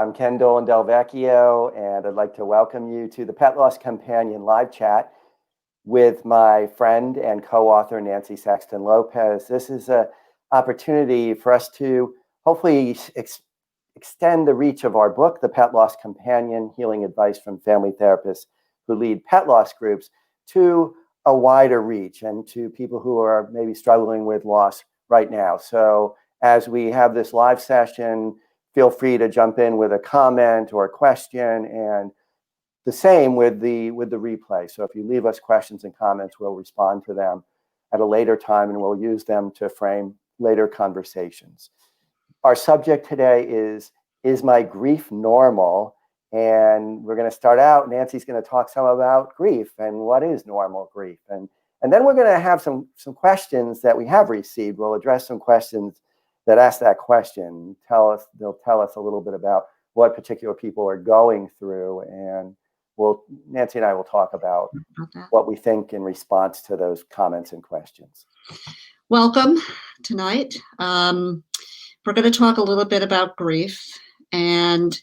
I'm Ken Dolan-Del Vecchio, and I'd like to welcome you to the Pet Loss Companion live chat with my friend and co-author, Nancy Saxton-Lopez. This is an opportunity for us to hopefully extend the reach of our book, The Pet Loss Companion, Healing Advice from Family Therapists who Lead Pet Loss Groups, to a wider reach and to people who are maybe struggling with loss right now. So as we have this live session, feel free to jump in with a comment or a question, and the same with the replay. So if you leave us questions and comments, we'll respond to them at a later time, and we'll use them to frame later conversations. Our subject today is my grief normal? And we're going to start out. Nancy's going to talk some about grief and what is normal grief. And then we're going to have some questions that we have received. We'll address some questions that ask that question. They'll tell us a little bit about what particular people are going through. And Nancy and I will talk about what we think in response to those comments and questions. Welcome tonight. We're going to talk a little bit about grief. And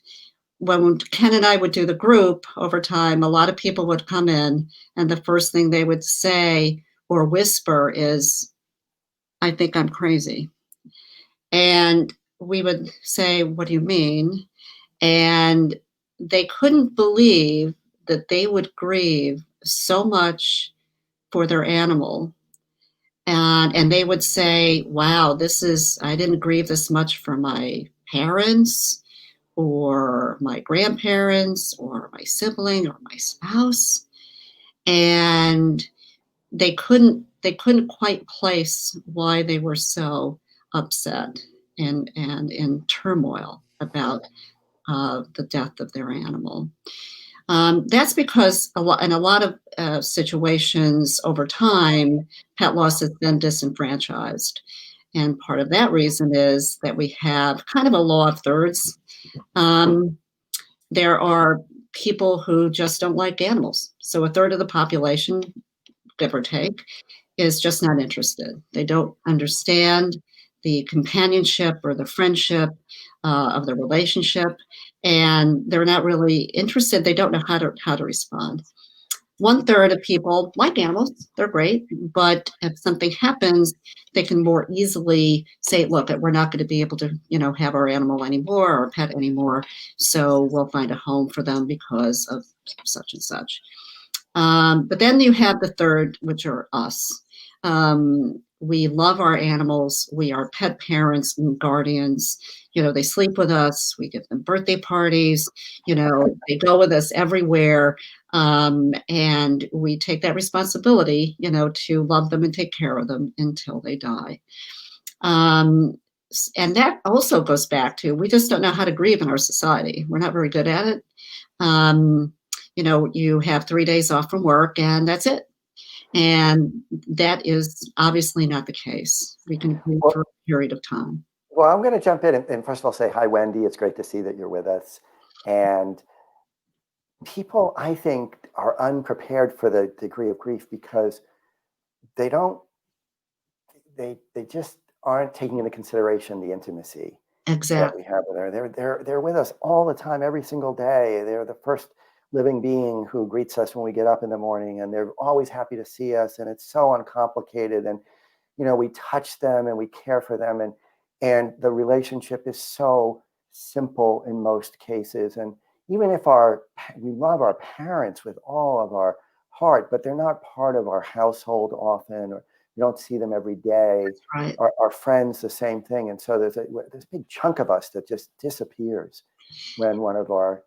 when Ken and I would do the group over time, a lot of people would come in, and the first thing they would say or whisper is, "I think I'm crazy." And we would say, "What do you mean?" And they couldn't believe that they would grieve so much for their animal. And they would say, "Wow, I didn't grieve this much for my parents or my grandparents or my sibling or my spouse." And they couldn't quite place why they were so upset and in turmoil about the death of their animal. That's because in a lot of situations over time, pet loss has been disenfranchised. And part of that reason is that we have kind of a law of thirds. There are people who just don't like animals. So a third of the population, give or take, is just not interested. They don't understand the companionship or the friendship of the relationship, and they're not really interested. They don't know how to respond. 1/3 of people like animals, they're great, but if something happens, they can more easily say, "Look, we're not going to be able to, have our animal anymore or pet anymore, so we'll find a home for them because of such and such." But then you have the third, which are us. We love our animals. We are pet parents and guardians. They sleep with us. We give them birthday parties. They go with us everywhere. And we take that responsibility, to love them and take care of them until they die. And that also goes back to, we just don't know how to grieve in our society. We're not very good at it. You have 3 days off from work and that's it. And that is obviously not the case. We can grieve for a period of time. Well, I'm going to jump in and first of all say hi, Wendy. It's great to see that you're with us. And people, I think, are unprepared for the degree of grief because they just aren't taking into consideration the intimacy that we have with her. They're with us all the time, every single day. They're the first living being who greets us when we get up in the morning, and they're always happy to see us, and it's so uncomplicated, and we touch them and we care for them, and the relationship is so simple in most cases. And even if we love our parents with all of our heart, but they're not part of our household often, or we don't see them every day. That's right. Our friends, the same thing. And so there's this big chunk of us that just disappears when one of our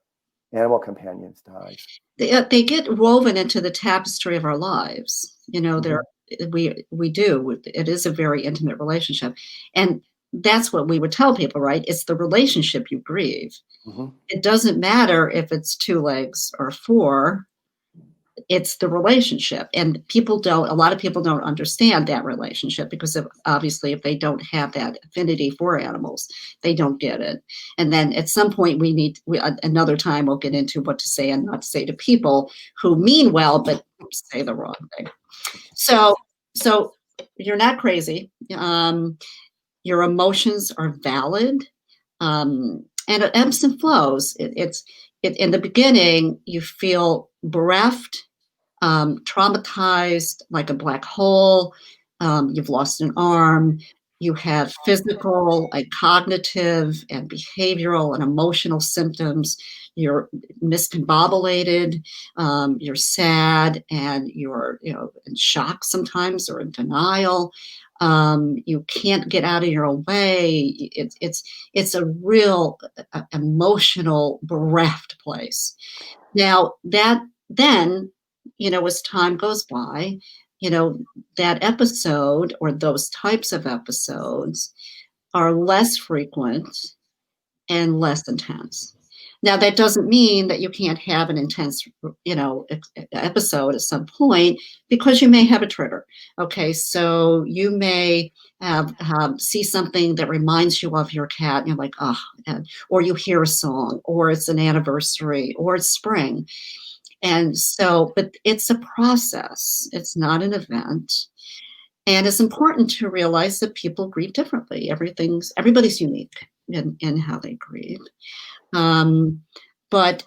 animal companions dies. They get woven into the tapestry of our lives. We do. It is a very intimate relationship. And that's what we would tell people, right? It's the relationship you grieve. Mm-hmm. It doesn't matter if it's 2 legs or 4. It's the relationship. And a lot of people don't understand that relationship because obviously if they don't have that affinity for animals, they don't get it. And then at some point another time we'll get into what to say and not to say to people who mean well, but say the wrong thing. So you're not crazy. Your emotions are valid. and it ebbs and flows. It's in the beginning, you feel bereft, traumatized, like a black hole. You've lost an arm. You have physical and cognitive and behavioral and emotional symptoms. You're miscombobulated. You're sad, and you're in shock sometimes, or in denial. You can't get out of your own way. It's a real emotional bereft place. Now that then, as time goes by, that episode or those types of episodes are less frequent and less intense. Now, that doesn't mean that you can't have an intense, episode at some point, because you may have a trigger. Okay, so you may see something that reminds you of your cat, and you're like, oh, or you hear a song, or it's an anniversary, or it's spring. And so, but it's a process, it's not an event. And it's important to realize that people grieve differently. Everybody's unique in how they grieve. But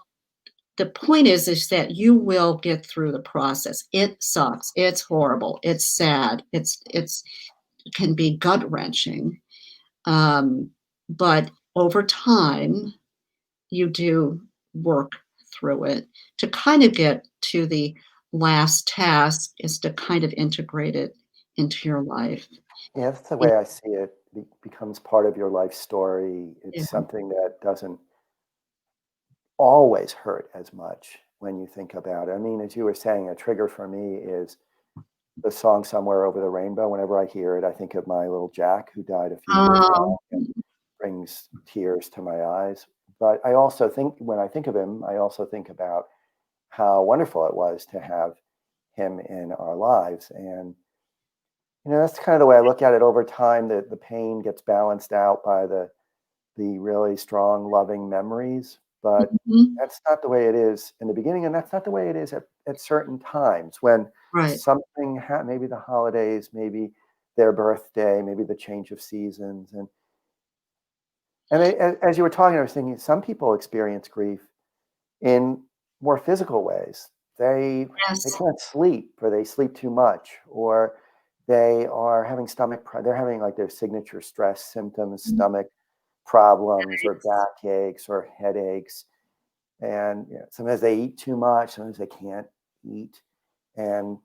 the point is that you will get through the process. It sucks. It's horrible. It's sad. It can be gut wrenching. But over time, you do work through it. To kind of get to the last task is to kind of integrate it into your life. Yeah, that's the way I see it. It becomes part of your life story. Yeah. It's something that doesn't always hurt as much when you think about it. I mean, as you were saying, a trigger for me is the song "Somewhere Over the Rainbow." Whenever I hear it, I think of my little Jack, who died a few years Um, back, and brings tears to my eyes. But I also think, when I think of him, I also think about how wonderful it was to have him in our lives. And that's kind of the way I look at it. Over time, the pain gets balanced out by the really strong, loving memories. But mhm, that's not the way it is in the beginning, and that's not the way it is at certain times when right. something maybe the holidays, maybe their birthday, maybe the change of seasons, as you were talking, I was thinking some people experience grief in more physical ways. They Yes. can't sleep, or they sleep too much, or they are having they're having like their signature stress symptoms, Mhm. stomach problems, or backaches, or headaches. And sometimes they eat too much, sometimes they can't eat. And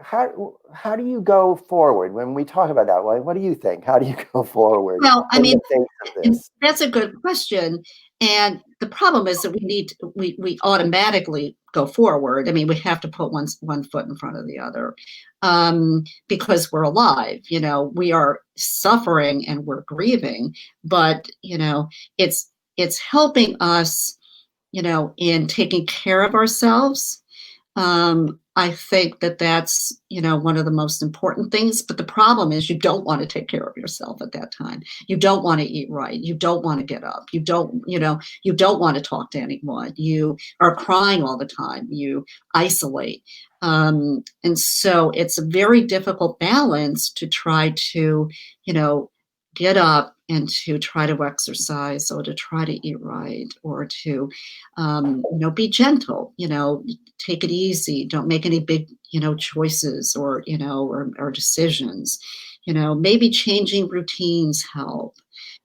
how do you go forward when we talk about that? What do you think? How do you go forward Well, I in mean, the face of and this? that's a good question. And the problem is that we automatically go forward. I mean, we have to put one foot in front of the other, because we're alive. We are suffering and we're grieving, but it's helping us, in taking care of ourselves. I think that that's, one of the most important things. But the problem is you don't want to take care of yourself at that time. You don't want to eat right. You don't want to get up. You don't want to talk to anyone. You are crying all the time. You isolate. And so it's a very difficult balance to try to, get up and to try to exercise, or to try to eat right, or to, be gentle, take it easy. Don't make any big, choices, or decisions. Maybe changing routines help.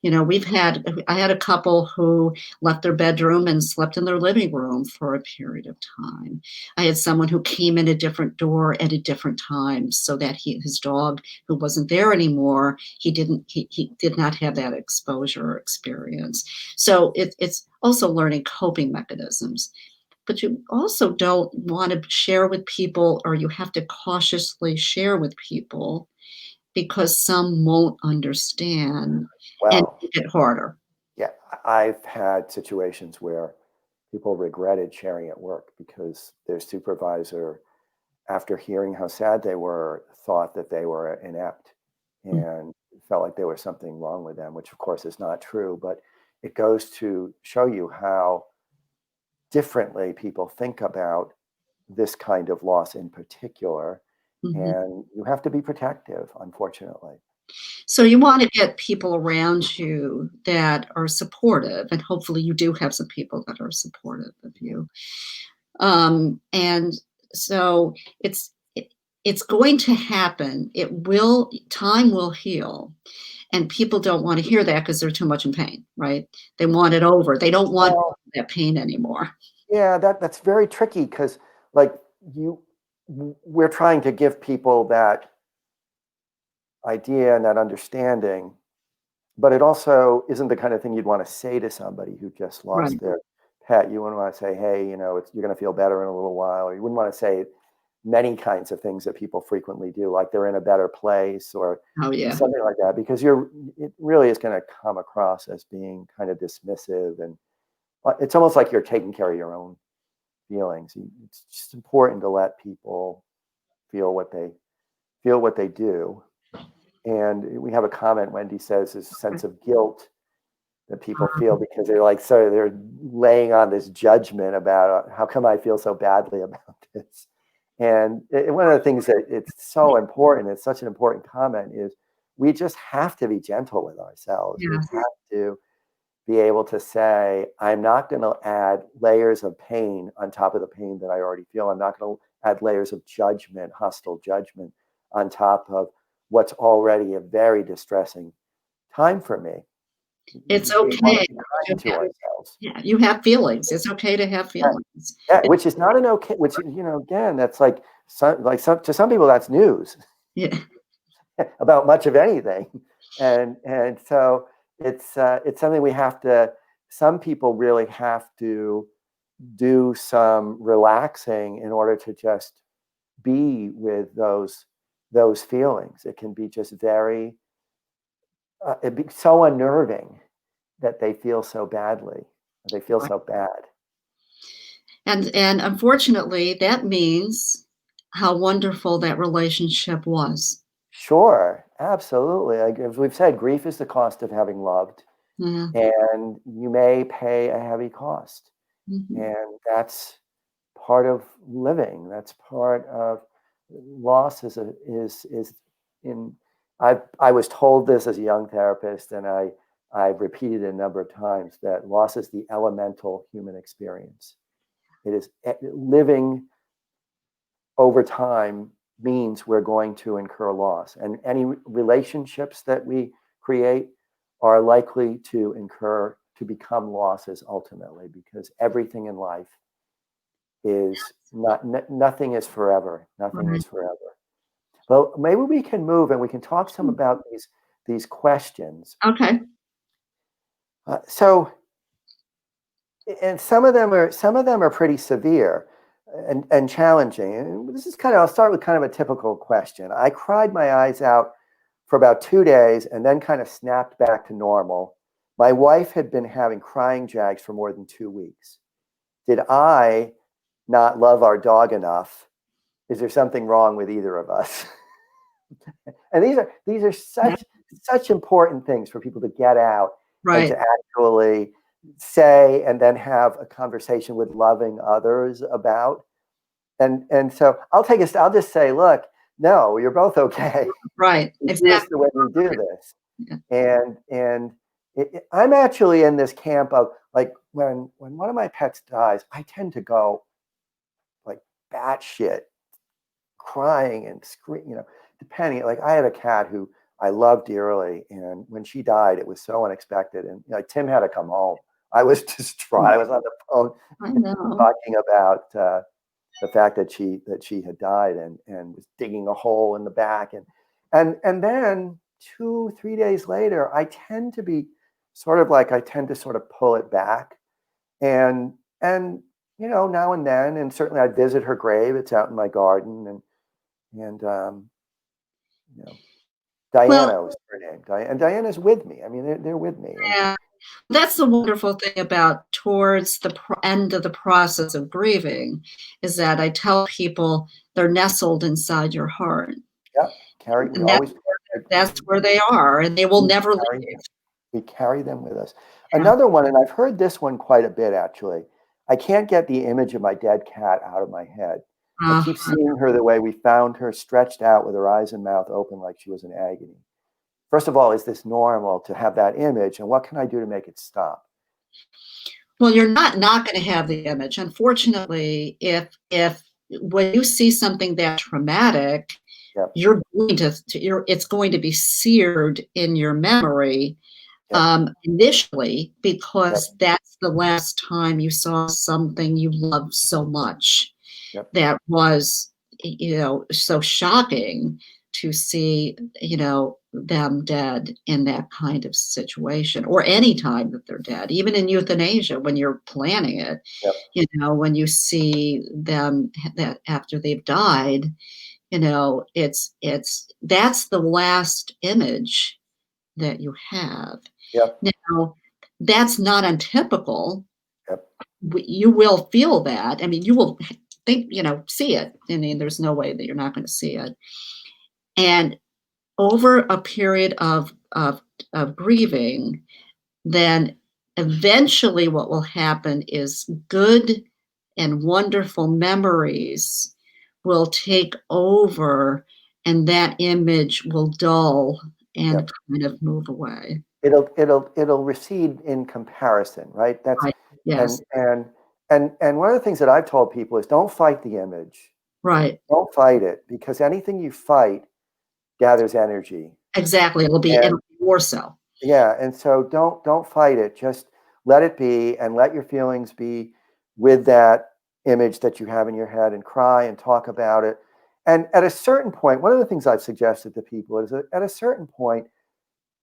I had a couple who left their bedroom and slept in their living room for a period of time. I had someone who came in a different door at a different time, so that his dog, who wasn't there anymore, he did not have that exposure or experience. So it's also learning coping mechanisms. But you also don't want to share with people, or you have to cautiously share with people, because some won't understand, and Well, make it harder. yeah, I've had situations where people regretted sharing at work because their supervisor, after hearing how sad they were, thought that they were inept Mm, and felt like there was something wrong with them, which of course is not true. But it goes to show you how differently people think about this kind of loss in particular. mhm. And you have to be protective, unfortunately. So you want to get people around you that are supportive, and hopefully you do have some people that are supportive of you. And so it's going to happen. Time will heal. And people don't want to hear that because they're too much in pain, right? They want it over. They don't want Well, that pain anymore. yeah, that's very tricky because like we're trying to give people that idea and that understanding, but it also isn't the kind of thing you'd want to say to somebody who just lost Right. their pet. You wouldn't want to say, hey, you're going to feel better in a little while. Or you wouldn't want to say many kinds of things that people frequently do, like they're in a better place or Oh, yeah. something like that, because it really is going to come across as being kind of dismissive. And it's almost like you're taking care of your own feelings. It's just important to let people feel what they do. And we have a comment Wendy says is a sense of guilt that people feel because they're laying on this judgment about how come I feel so badly about this. And one of the things that it's so important, it's such an important comment, is we just have to be gentle with ourselves. We Yes. have to be able to say, I'm not going to add layers of pain on top of the pain that I already feel. I'm not going to add layers of judgment, hostile judgment on top of what's already a very distressing time for me. It's We want okay. to be kind to ourselves. Yeah, you have feelings. It's okay to have feelings. Yeah, which is not an okay, which, again, that's like to some people, that's news Yeah. about much of anything. And so it's something some people really have to do some relaxing in order to just be with those feelings. It can be just it'd be so unnerving that they feel so badly. They feel so bad. And unfortunately, that means how wonderful that relationship was. Sure, absolutely. Like, as we've said, grief is the cost of having loved, Yeah. and you may pay a heavy cost. Mhm. And that's part of living. That's part of loss is in I was told this as a young therapist, and I've repeated it a number of times, that loss is the elemental human experience. It is living over time means we're going to incur loss, and any relationships that we create are likely to become losses ultimately, because everything in life is nothing is forever. Nothing Right. is forever. Well, maybe we can move and we can talk some about these questions. Okay. So, and some of them are pretty severe and challenging. And this is I'll start with kind of a typical question. I cried my eyes out for about 2 days and then kind of snapped back to normal. My wife had been having crying jags for more than 2 weeks. Did I not love our dog enough? Is there something wrong with either of us? And these are such important things for people to get out and Right. to actually say, and then have a conversation with loving others about. And so I'll just say, look, no, you're both okay. Right. We do this Exactly. the way we do this. Yeah. And I'm actually in this camp of, like, when one of my pets dies, I tend to go like batshit, crying and screaming, depending. Like, I had a cat who I loved dearly, and when she died, it was so unexpected. And Tim had to come home. I was distraught. I was on the phone I know. talking about the fact that she had died, and was digging a hole in the back, and then 2-3 days later, I tend to sort of pull it back, and now and then, and certainly I visit her grave. It's out in my garden, and you know, Well, Diana was her name. And Diana's with me. I mean, they're with me. And yeah, that's the wonderful thing about towards the end of the process of grieving, is that I tell people they're nestled inside your heart, yeah, and that's where they are, and they will we never carry leave. them. We carry them with us. Yeah. Another one, and I've heard this one quite a bit, actually. I can't get the image of my dead cat out of my head. I keep Uh-huh. seeing her the way we found her, stretched out with her eyes and mouth open like she was in agony. first of all, is this normal to have that image, and what can I do to make it stop? Well, you're not going to have the image. Unfortunately, if when you see something that traumatic, Yep. you're going to it's going to be seared in your memory initially, because that's the last time you saw something you loved so much. That was, so shocking to see, them dead in that kind of situation, or any time that they're dead, even in euthanasia, when you're planning it, when you see them that after they've died, that's the last image that you have. Now, that's not untypical. You will feel that. I mean, you will think, see it. I mean, there's no way that you're not going to see it. And over a period of grieving, then eventually what will happen is good and wonderful memories will take over, and that image will dull and kind of move away. It'll recede in comparison, right? That's right. Yes. And one of the things that I've told people is, don't fight the image. Right. Don't fight it, because anything you fight gathers energy. Exactly. It'll be more so. Yeah, and so don't fight it. Just let it be, and let your feelings be with that image that you have in your head, and cry and talk about it. And at a certain point, one of the things I've suggested to people is that at a certain point,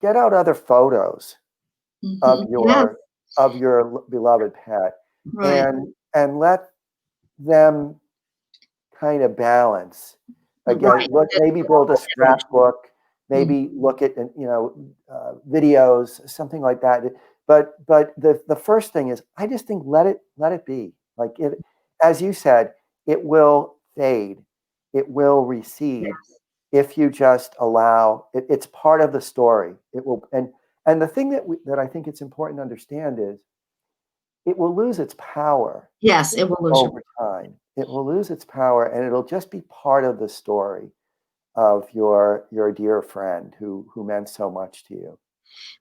get out other photos of your beloved pet, and let them kind of balance again. Maybe build a scrapbook, maybe look at videos, something like that. But the first thing is, I just think let it be. Like it, as you said, it will fade, it will recede if you just allow it. It's part of the story. It will, and the thing that I think it's important to understand is, it will lose its power. Yes, it will lose over time. It will lose its power, and it'll just be part of the story of your dear friend who meant so much to you.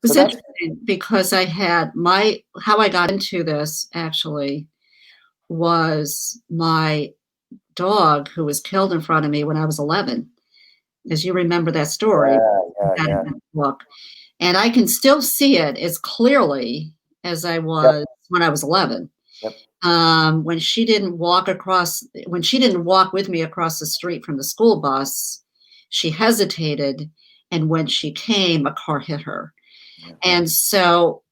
It was interesting, because I had how I got into this actually was my dog, who was killed in front of me when I was 11. As you remember that story, yeah. Book. And I can still see it as clearly as I was when I was 11. When she didn't walk with me across the street from the school bus, she hesitated, and when she came, a car hit her. And so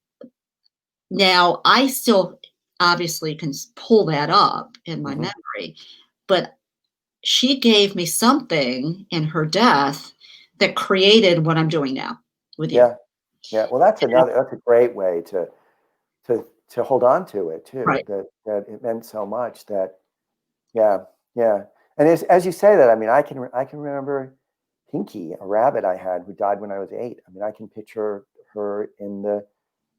now I still obviously can pull that up in my memory, but she gave me something in her death that created what I'm doing now with you. Yeah. Well, that's a great way to hold on to it too. That it meant so much. That And as you say that, I mean, I can remember Pinky, a rabbit I had who died when I was 8. I mean, I can picture her in the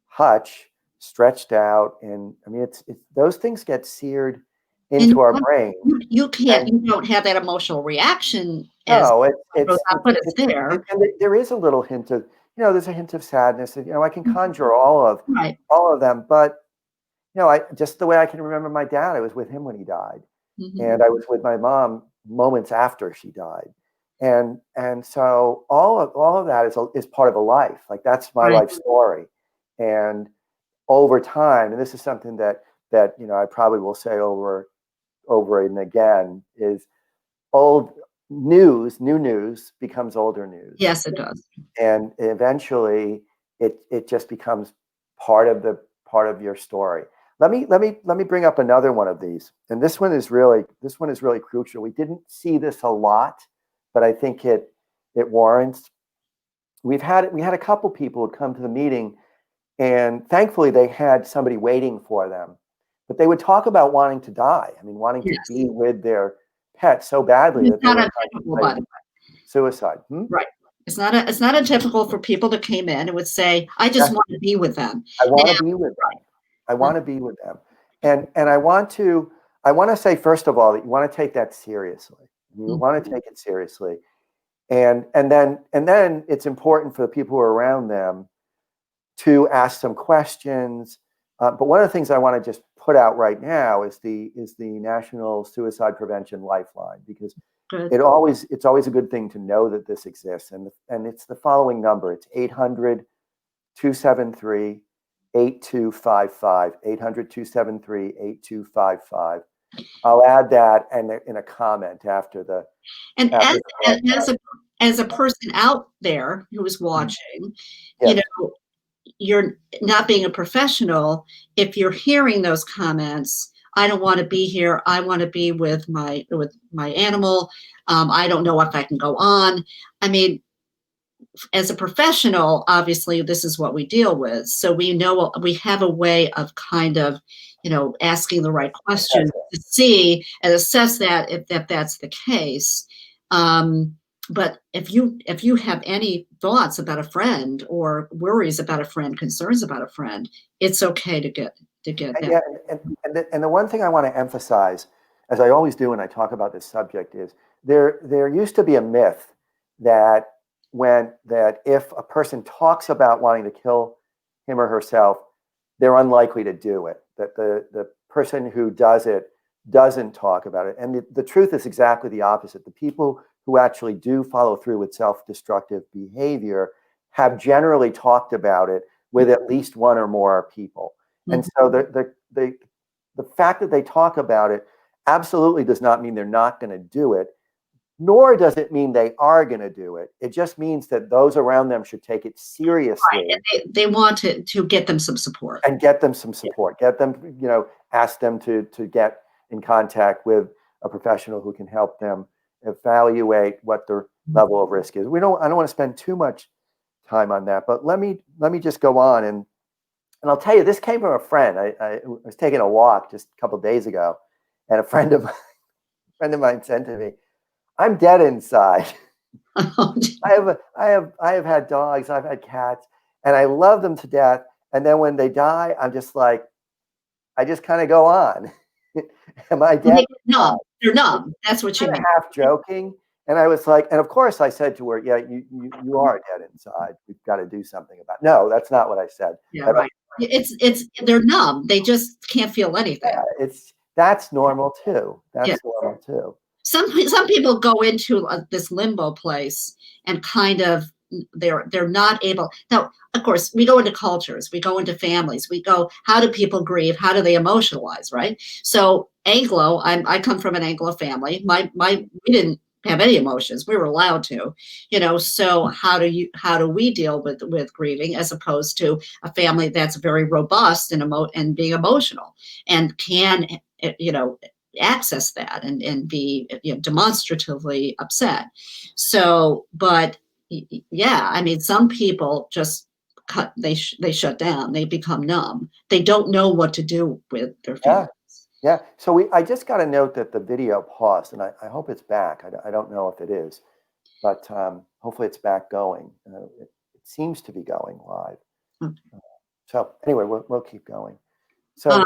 hutch, stretched out, and I mean, it's those things get seared into our brain. You don't have that emotional reaction. No, but it's there. And there is a little hint of, there's a hint of sadness. And, I can conjure all of them. But, just the way I can remember my dad, I was with him when he died. And I was with my mom moments after she died. And so all of that is part of a life. Like, that's my life story. And over time, and this is something that I probably will say over and again, is new news becomes older news. Yes, it does. And eventually it just becomes part of your story. Let me bring up another one of these. And this one is really crucial. We didn't see this a lot, but I think it warrants. We had a couple people who come to the meeting, and thankfully they had somebody waiting for them. But they would talk about wanting to die. I mean, wanting to be with their pet so badly that they were contemplating suicide. Right. It's not atypical for people that came in and would say, "I just want to be with them. I want to be with them. I want to be with them." And I want to say, first of all, that you want to take that seriously. You want to take it seriously. And then it's important for the people who are around them to ask some questions. But one of the things I want to just put out right now is the National Suicide Prevention Lifeline, because Good. it's always a good thing to know that this exists. And it's the following number. It's 800-273-8255, 800-273-8255. I'll add that in a comment after the. And after as a person out there who is watching, Yes. you know, you're not being a professional. If you're hearing those comments, I don't want to be here. I want to be with my animal. I don't know if I can go on. I mean, as a professional, obviously, this is what we deal with. So we know we have a way of kind of, asking the right questions to see and assess that if that's the case. But if you have any thoughts about a friend or worries about a friend, concerns about a friend, it's okay to get that. Yeah, and the one thing I want to emphasize, as I always do when I talk about this subject, is there used to be a myth that if a person talks about wanting to kill him or herself, they're unlikely to do it. That the person who does it doesn't talk about it. And the truth is exactly the opposite. The people who actually do follow through with self-destructive behavior have generally talked about it with at least one or more people. And so the fact that they talk about it absolutely does not mean they're not going to do it, nor does it mean they are going to do it. It just means that those around them should take it seriously. Right. And they want to get them some support. And get them some support. Get them, ask them to get in contact with a professional who can help them evaluate what their level of risk is. I don't want to spend too much time on that, but let me just go on and I'll tell you, this came from a friend. I was taking a walk just a couple of days ago, and a friend of mine said to me, "I'm dead inside. I have had dogs, I've had cats, and I love them to death. And then when they die, I'm just like, I just kind of go on. Am I dead? No, they're numb. That's what you mean." Half joking. And I was like, and of course I said to her, "Yeah, you are dead inside. We've got to do something about it." No, that's not what I said. Yeah, right. They're numb. They just can't feel anything. Yeah, that's normal too. That's normal too. Some people go into this limbo place and kind of they're not able. Now, of course, we go into cultures, we go into families, we go, how do people grieve? How do they emotionalize, right? So Anglo, I come from an Anglo family. We didn't have any emotions. We were allowed to, so how do we deal with grieving as opposed to a family that's very robust and being emotional and can, access that and be demonstratively upset. So, but yeah, I mean, some people just they shut down, they become numb, they don't know what to do with their feelings. Yeah. So I just got a note that the video paused, and I hope it's back. I don't know if it is, but hopefully it's back going. It seems to be going live. Okay. So anyway, we'll keep going. So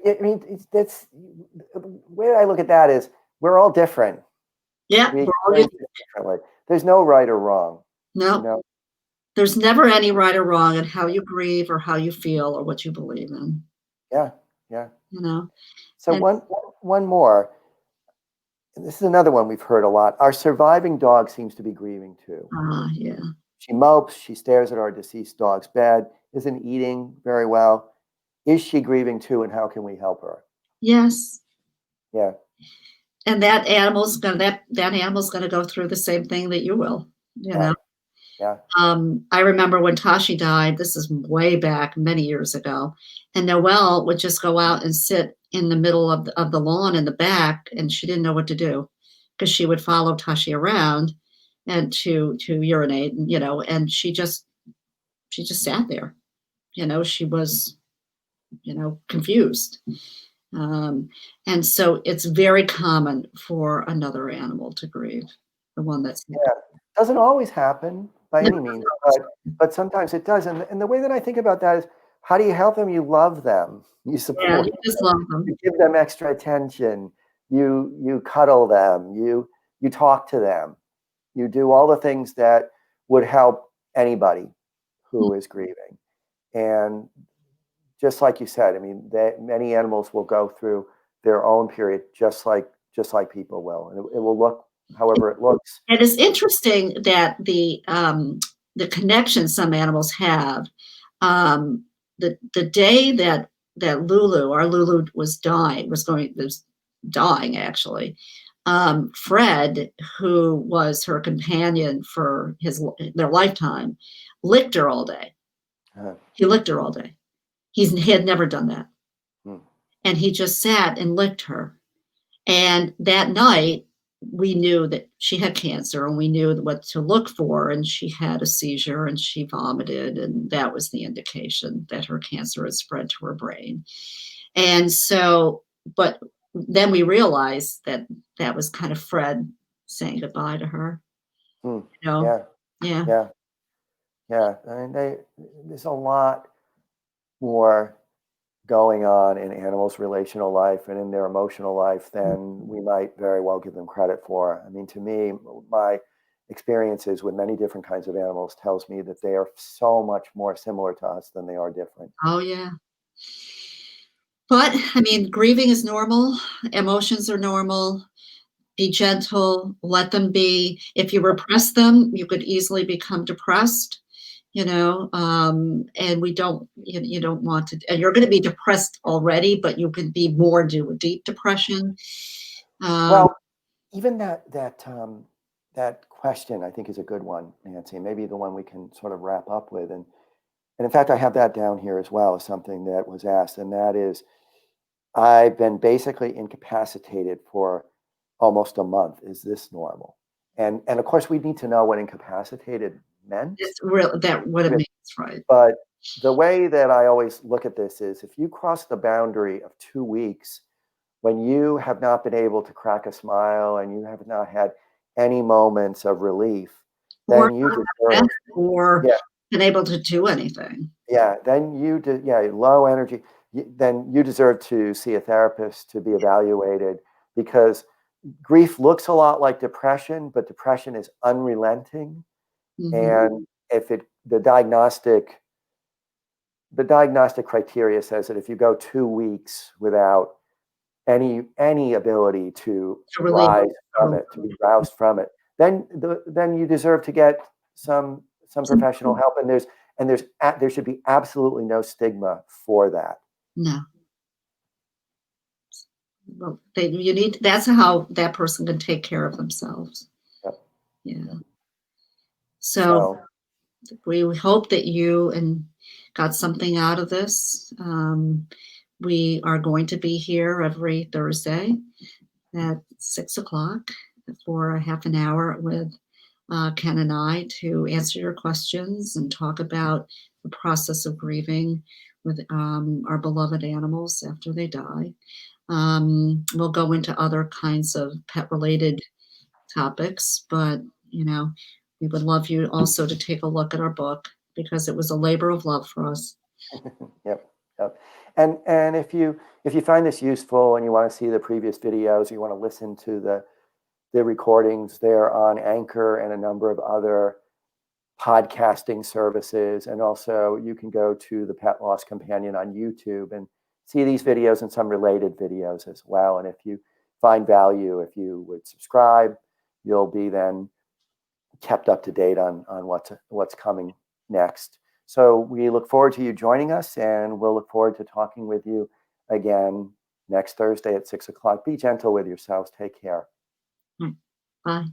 I mean, that's the way I look at that is we're all different. Yeah, we're all differently. There's no right or wrong. No, there's never any right or wrong in how you grieve or how you feel or what you believe in. Yeah. So and one more. And this is another one we've heard a lot. Our surviving dog seems to be grieving too. Yeah. She mopes. She stares at our deceased dog's bed. Isn't eating very well. Is she grieving too? And how can we help her? Yes. Yeah. And that animal's gonna go through the same thing that you will. Yeah. I remember when Tashi died. This is way back, many years ago, and Noelle would just go out and sit in the middle of the lawn in the back, and she didn't know what to do because she would follow Tashi around and to urinate, and she just sat there. She was, confused. And so it's very common for another animal to grieve, the one that's doesn't always happen by any means, but sometimes it does. And the way that I think about that is, how do you help them? You love them. You support them. You just love them. You give them extra attention. You cuddle them. You talk to them. you do all the things that would help anybody who is grieving. And just like you said, I mean, many animals will go through their own period, just like people will, and it will look however it looks. It is interesting that the connection some animals have. The day that Lulu, our Lulu, was dying actually. Fred, who was her companion for their lifetime, licked her all day. He licked her all day. He had never done that. And he just sat and licked her. And that night, we knew that she had cancer, and we knew what to look for. And she had a seizure and she vomited. And that was the indication that her cancer had spread to her brain. And so, but then we realized that that was kind of Fred saying goodbye to her. You know? Yeah. I mean, there's a lot more going on in animals' relational life and in their emotional life than we might very well give them credit for. I mean, to me, my experiences with many different kinds of animals tells me that they are so much more similar to us than they are different. Oh, yeah. But, I mean, grieving is normal. Emotions are normal. Be gentle. Let them be. If you repress them, you could easily become depressed. And we don't, you don't want to, and you're going to be depressed already, but you could be more due to deep depression. Well, even that question, I think, is a good one, Nancy, maybe the one we can sort of wrap up with. And in fact, I have that down here as well as something that was asked. And that is, I've been basically incapacitated for almost a month. Is this normal? And of course, we need to know what incapacitated meant. It's real, what it means, right? But the way that I always look at this is, if you cross the boundary of 2 weeks, when you have not been able to crack a smile and you have not had any moments of relief, then you deserve, or been able to do anything. Yeah, then low energy. Then you deserve to see a therapist, to be evaluated, because grief looks a lot like depression, but depression is unrelenting. And if the diagnostic criteria says that if you go 2 weeks without any ability to rise from it, to be roused from it, then you deserve to get some professional help. And there should be absolutely no stigma for that. No. Well, that's how that person can take care of themselves. Yep. Yeah. So we hope that you got something out of this. We are going to be here every Thursday at 6:00 for a half an hour with Ken and I to answer your questions and talk about the process of grieving with our beloved animals after they die. We'll go into other kinds of pet-related topics, but we would love you also to take a look at our book, because it was a labor of love for us. Yep. And if you find this useful and you want to see the previous videos, you want to listen to the recordings, they're on Anchor and a number of other podcasting services. And also you can go to the Pet Loss Companion on YouTube and see these videos and some related videos as well. And if you find value, if you would subscribe, you'll be then kept up to date on what's coming next. So we look forward to you joining us, and we'll look forward to talking with you again next Thursday at 6:00. Be gentle with yourselves. Take care. Bye.